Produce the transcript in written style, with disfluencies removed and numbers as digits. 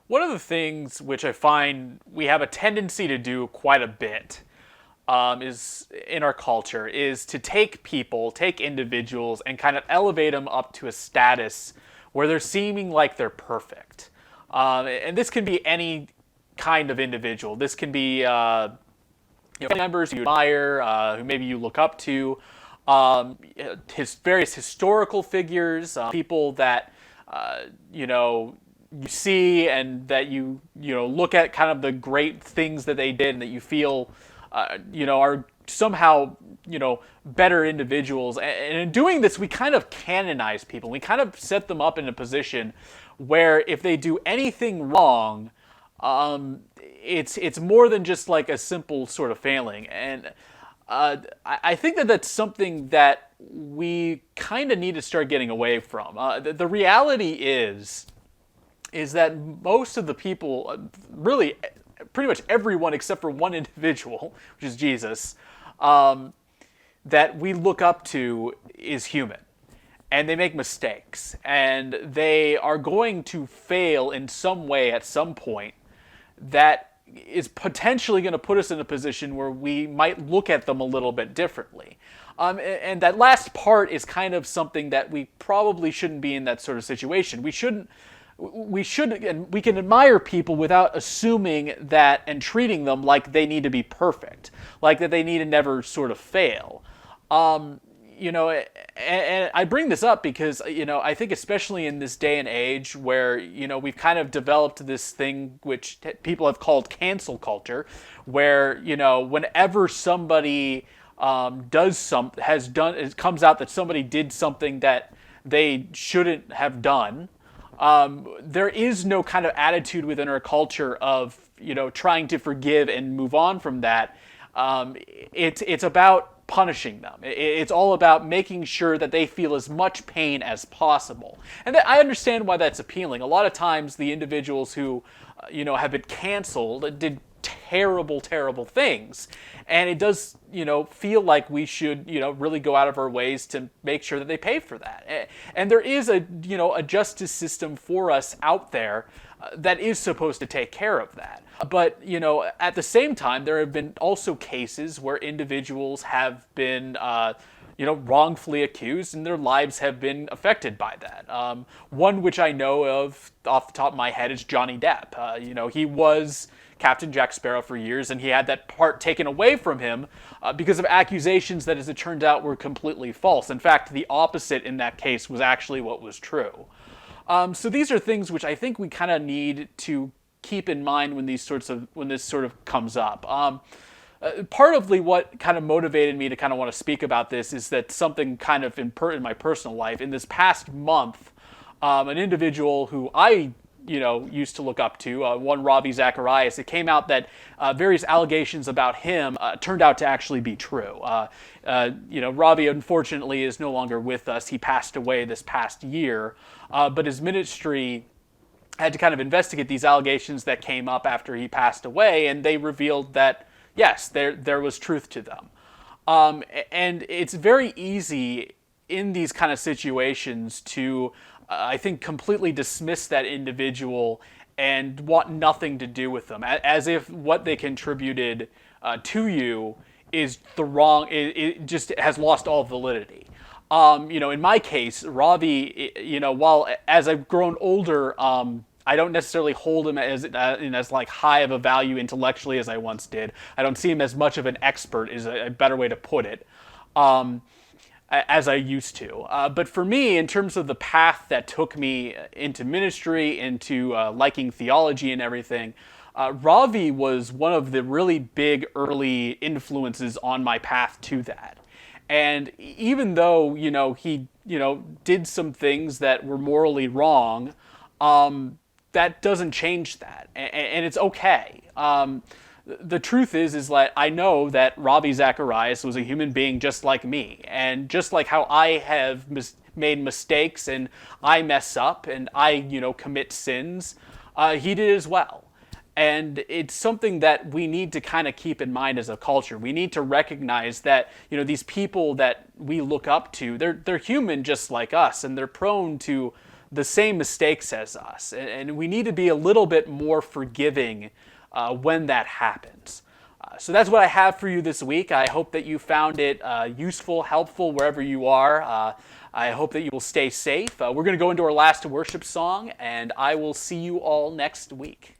One of the things which I find we have a tendency to do quite a bit is in our culture is to take people, take individuals, and kind of elevate them up to a status where they're seeming like they're perfect. And this can be any kind of individual. This can be family members you admire, who maybe you look up to, his various historical figures, people that you know you see and that you look at kind of the great things that they did and that you feel are somehow better individuals. And in doing this, we kind of canonize people. We kind of set them up in a position where if they do anything wrong, it's more than just like a simple sort of failing. And I think that that's something that we kind of need to start getting away from. The reality is that most of the people, really pretty much everyone except for one individual, which is Jesus, that we look up to is human. And they make mistakes. And they are going to fail in some way at some point that is potentially going to put us in a position where we might look at them a little bit differently. And that last part is kind of something that we probably shouldn't be in that sort of situation. We should, and we can admire people without assuming that and treating them like they need to be perfect, like that they need to never sort of fail. And I bring this up because, I think especially in this day and age where, we've kind of developed this thing which people have called cancel culture, where, whenever somebody it comes out that somebody did something that they shouldn't have done, there is no kind of attitude within our culture of, trying to forgive and move on from that. It's about punishing them. It's all about making sure that they feel as much pain as possible. And I understand why that's appealing. A lot of times the individuals who, have been canceled did terrible, terrible things. And it does, feel like we should, really go out of our ways to make sure that they pay for that. And there is a justice system for us out there that is supposed to take care of that. But, at the same time, there have been also cases where individuals have been, wrongfully accused and their lives have been affected by that. One which I know of off the top of my head is Johnny Depp. He was Captain Jack Sparrow for years, and he had that part taken away from him because of accusations that, as it turned out, were completely false. In fact, the opposite in that case was actually what was true. So these are things which I think we kind of need to keep in mind when this sort of comes up. Partly what kind of motivated me to kind of want to speak about this is that something kind of in my personal life in this past month, an individual who I used to look up to, one Ravi Zacharias, it came out that various allegations about him turned out to actually be true. Ravi unfortunately is no longer with us. He passed away this past year, but his ministry had to kind of investigate these allegations that came up after he passed away, and they revealed that, yes, there was truth to them. And it's very easy in these kind of situations to, I think, completely dismiss that individual and want nothing to do with them, as if what they contributed to you is the wrong, it just has lost all validity. In my case, Ravi, while as I've grown older, I don't necessarily hold him as like high of a value intellectually as I once did. I don't see him as much of an expert, is a better way to put it, as I used to. But for me, in terms of the path that took me into ministry, into liking theology and everything, Ravi was one of the really big early influences on my path to that. And even though, he, did some things that were morally wrong, that doesn't change that. And it's okay. The truth is that I know that Ravi Zacharias was a human being just like me. And just like how I have made mistakes and I mess up and I, commit sins, he did as well. And it's something that we need to kind of keep in mind as a culture. We need to recognize that, these people that we look up to, they're human just like us, and they're prone to the same mistakes as us. And we need to be a little bit more forgiving when that happens. So that's what I have for you this week. I hope that you found it useful, helpful, wherever you are. I hope that you will stay safe. We're going to go into our last worship song, and I will see you all next week.